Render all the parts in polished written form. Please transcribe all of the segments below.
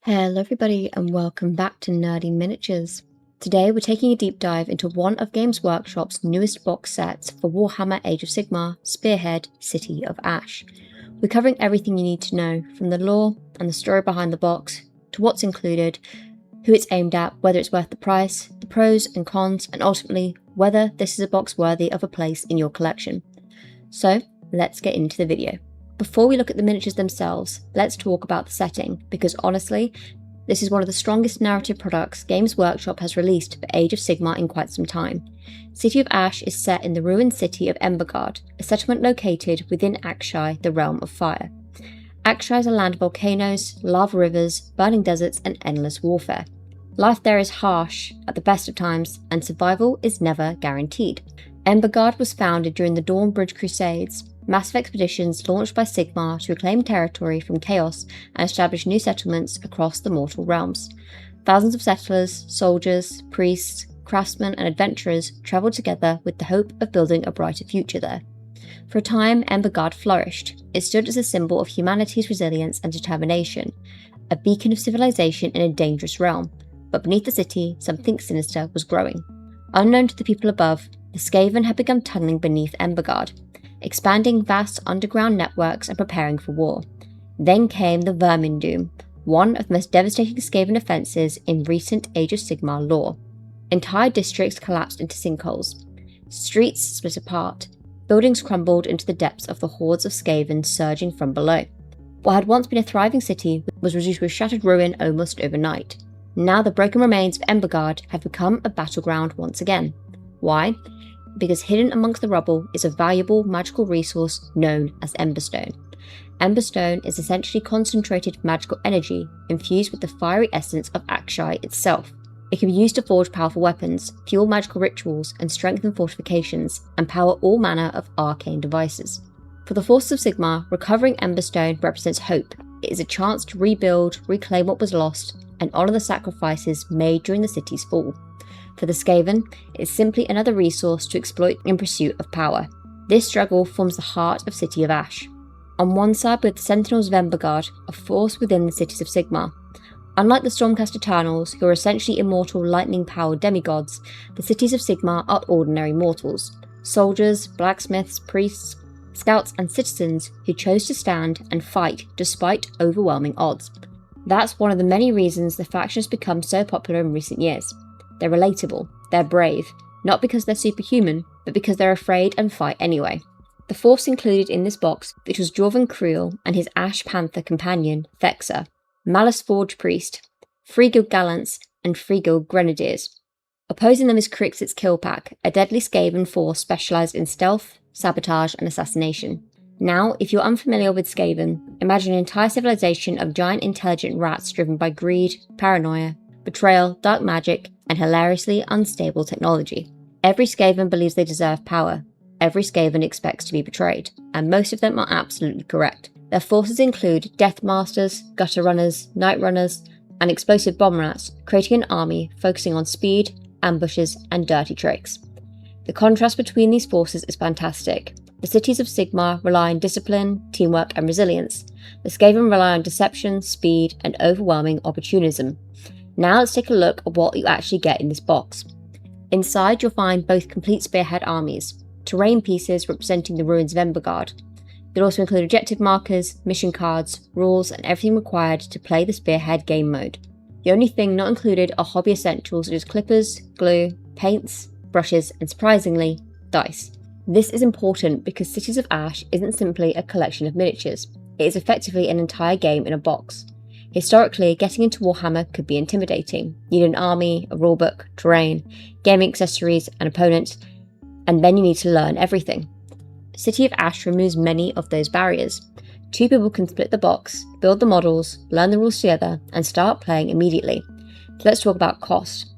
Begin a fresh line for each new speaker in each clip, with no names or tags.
Hello everybody and welcome back to Nerdy Miniatures. Today we're taking a deep dive into one of Games Workshop's newest box sets for Warhammer Age of Sigmar, Spearhead, City of Ash. We're covering everything you need to know, from the lore and the story behind the box, to what's included, who it's aimed at, whether it's worth the price, the pros and cons, and ultimately whether this is a box worthy of a place in your collection. So let's get into the video. Before we look at the miniatures themselves, let's talk about the setting, because honestly, this is one of the strongest narrative products Games Workshop has released for Age of Sigmar in quite some time. City of Ash is set in the ruined city of Embergard, a settlement located within Akshai, the Realm of Fire. Akshai is a land of volcanoes, lava rivers, burning deserts, and endless warfare. Life there is harsh at the best of times, and survival is never guaranteed. Embergard was founded during the Dawnbridge Crusades, massive expeditions launched by Sigmar to reclaim territory from chaos and establish new settlements across the mortal realms. Thousands of settlers, soldiers, priests, craftsmen and adventurers travelled together with the hope of building a brighter future there. For a time, Embergard flourished. It stood as a symbol of humanity's resilience and determination, a beacon of civilization in a dangerous realm. But beneath the city, something sinister was growing. Unknown to the people above, the Skaven had begun tunnelling beneath Embergard, expanding vast underground networks and preparing for war. Then came the Vermin Doom, one of the most devastating Skaven offences in recent Age of Sigmar lore. Entire districts collapsed into sinkholes. Streets split apart. Buildings crumbled into the depths of the hordes of Skaven surging from below. What had once been a thriving city was reduced to a shattered ruin almost overnight. Now the broken remains of Embergard have become a battleground once again. Why? Because hidden amongst the rubble is a valuable magical resource known as Emberstone. Emberstone is essentially concentrated magical energy infused with the fiery essence of Akshai itself. It can be used to forge powerful weapons, fuel magical rituals, and strengthen fortifications, and power all manner of arcane devices. For the forces of Sigmar, recovering Emberstone represents hope. It is a chance to rebuild, reclaim what was lost, and honour the sacrifices made during the city's fall. For the Skaven, it is simply another resource to exploit in pursuit of power. This struggle forms the heart of City of Ash. On one side we have the Sentinels of Embergard, a force within the Cities of Sigmar. Unlike the Stormcast Eternals, who are essentially immortal lightning-powered demigods, the Cities of Sigmar are ordinary mortals. Soldiers, blacksmiths, priests, scouts and citizens who chose to stand and fight despite overwhelming odds. That's one of the many reasons the faction has become so popular in recent years. They're relatable, they're brave, not because they're superhuman, but because they're afraid and fight anyway. The force included in this box features Jorvan Creel and his Ash Panther companion, Vexa, Malice Forge Priest, Free Guild Gallants, and Free Guild Grenadiers. Opposing them is Crixit's Kill Pack, a deadly Skaven force specialised in stealth, sabotage, and assassination. Now, if you're unfamiliar with Skaven, imagine an entire civilization of giant intelligent rats driven by greed, paranoia, betrayal, dark magic, and hilariously unstable technology. Every Skaven believes they deserve power. Every Skaven expects to be betrayed, and most of them are absolutely correct. Their forces include Death Masters, Gutter Runners, Night Runners, and Explosive Bomb Rats, creating an army focusing on speed, ambushes, and dirty tricks. The contrast between these forces is fantastic. The Cities of Sigmar rely on discipline, teamwork, and resilience. The Skaven rely on deception, speed, and overwhelming opportunism. Now let's take a look at what you actually get in this box. Inside you'll find both complete Spearhead armies, terrain pieces representing the ruins of Embergard. You'll also include objective markers, mission cards, rules, and everything required to play the Spearhead game mode. The only thing not included are hobby essentials such as clippers, glue, paints, brushes, and surprisingly, dice. This is important because Cities of Ash isn't simply a collection of miniatures, it is effectively an entire game in a box. Historically, getting into Warhammer could be intimidating. You need an army, a rulebook, terrain, gaming accessories, an opponent, and then you need to learn everything. City of Ash removes many of those barriers. Two people can split the box, build the models, learn the rules together, and start playing immediately. So let's talk about cost.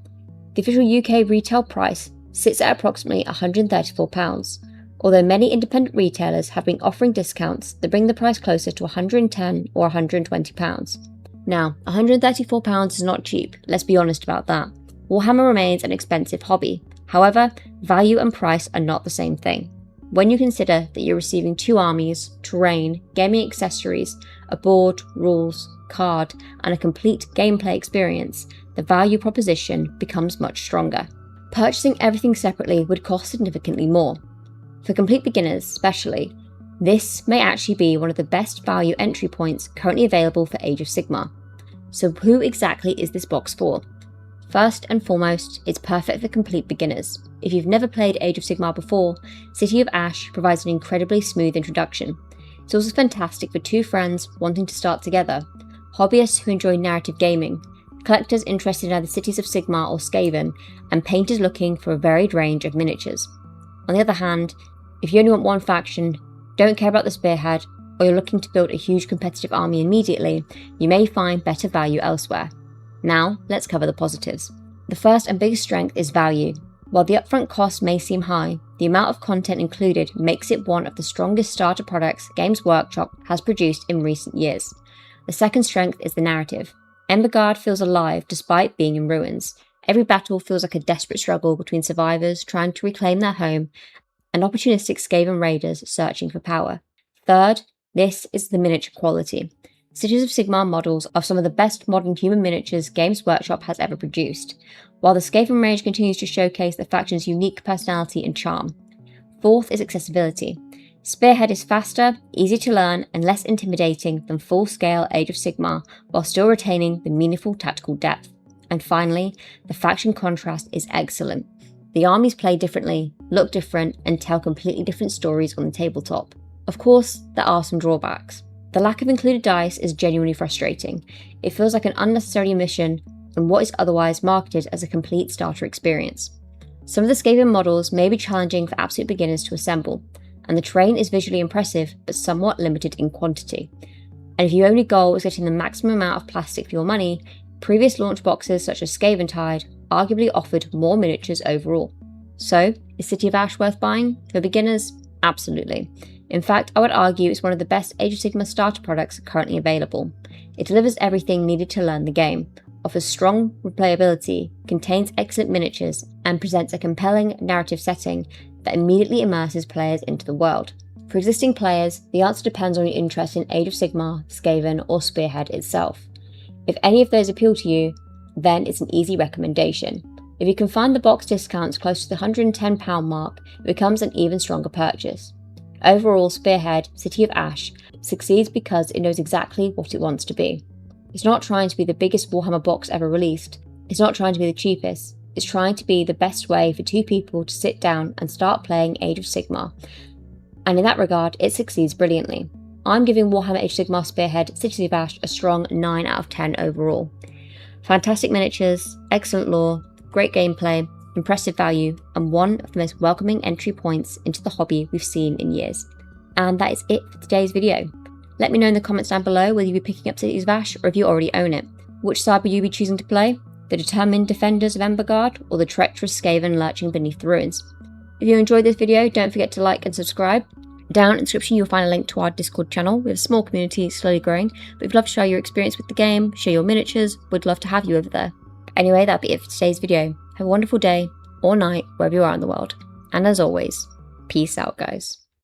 The official UK retail price sits at approximately £134, although many independent retailers have been offering discounts that bring the price closer to £110 or £120. Now, £134 is not cheap, let's be honest about that. Warhammer remains an expensive hobby. However, value and price are not the same thing. When you consider that you're receiving two armies, terrain, gaming accessories, a board, rules, card, and a complete gameplay experience, the value proposition becomes much stronger. Purchasing everything separately would cost significantly more. For complete beginners especially, this may actually be one of the best value entry points currently available for Age of Sigmar. So who exactly is this box for? First and foremost, it's perfect for complete beginners. If you've never played Age of Sigmar before, City of Ash provides an incredibly smooth introduction. It's also fantastic for two friends wanting to start together, hobbyists who enjoy narrative gaming, collectors interested in either Cities of Sigmar or Skaven, and painters looking for a varied range of miniatures. On the other hand, if you only want one faction, don't care about the Spearhead, or you're looking to build a huge competitive army immediately, you may find better value elsewhere. Now, let's cover the positives. The first and biggest strength is value. While the upfront cost may seem high, the amount of content included makes it one of the strongest starter products Games Workshop has produced in recent years. The second strength is the narrative. Embergard feels alive despite being in ruins. Every battle feels like a desperate struggle between survivors trying to reclaim their home and opportunistic Skaven raiders searching for power. Third, this is the miniature quality. Cities of Sigmar models are some of the best modern human miniatures Games Workshop has ever produced, while the Skaven range continues to showcase the faction's unique personality and charm. Fourth is accessibility. Spearhead is faster, easier to learn, and less intimidating than full-scale Age of Sigmar, while still retaining the meaningful tactical depth. And finally, the faction contrast is excellent. The armies play differently, look different, and tell completely different stories on the tabletop. Of course, there are some drawbacks. The lack of included dice is genuinely frustrating. It feels like an unnecessary omission in what is otherwise marketed as a complete starter experience. Some of the Skaven models may be challenging for absolute beginners to assemble, and the terrain is visually impressive but somewhat limited in quantity. And if your only goal is getting the maximum amount of plastic for your money, previous launch boxes such as Skaven Tide arguably offered more miniatures overall. So, is City of Ash worth buying? For beginners? Absolutely. In fact, I would argue it's one of the best Age of Sigmar starter products currently available. It delivers everything needed to learn the game, offers strong replayability, contains excellent miniatures, and presents a compelling narrative setting that immediately immerses players into the world. For existing players, the answer depends on your interest in Age of Sigmar, Skaven, or Spearhead itself. If any of those appeal to you, then it's an easy recommendation. If you can find the box discounts close to the £110 mark, it becomes an even stronger purchase. Overall, Spearhead, City of Ash, succeeds because it knows exactly what it wants to be. It's not trying to be the biggest Warhammer box ever released. It's not trying to be the cheapest. It's trying to be the best way for two people to sit down and start playing Age of Sigmar. And in that regard, it succeeds brilliantly. I'm giving Warhammer Age of Sigmar Spearhead Cities of Ash a strong 9 out of 10 overall. Fantastic miniatures, excellent lore, great gameplay, impressive value, and one of the most welcoming entry points into the hobby we've seen in years. And that is it for today's video. Let me know in the comments down below whether you'll be picking up Cities of Ash or if you already own it. Which side will you be choosing to play? The determined defenders of Embergard or the treacherous Skaven lurching beneath the ruins? If you enjoyed this video, don't forget to like and subscribe. Down in the description you'll find a link to our Discord channel. We have a small community slowly growing, but if you'd love to share your experience with the game, share your miniatures, we'd love to have you over there. Anyway, that'll be it for today's video. Have a wonderful day or night wherever you are in the world. And as always, peace out guys.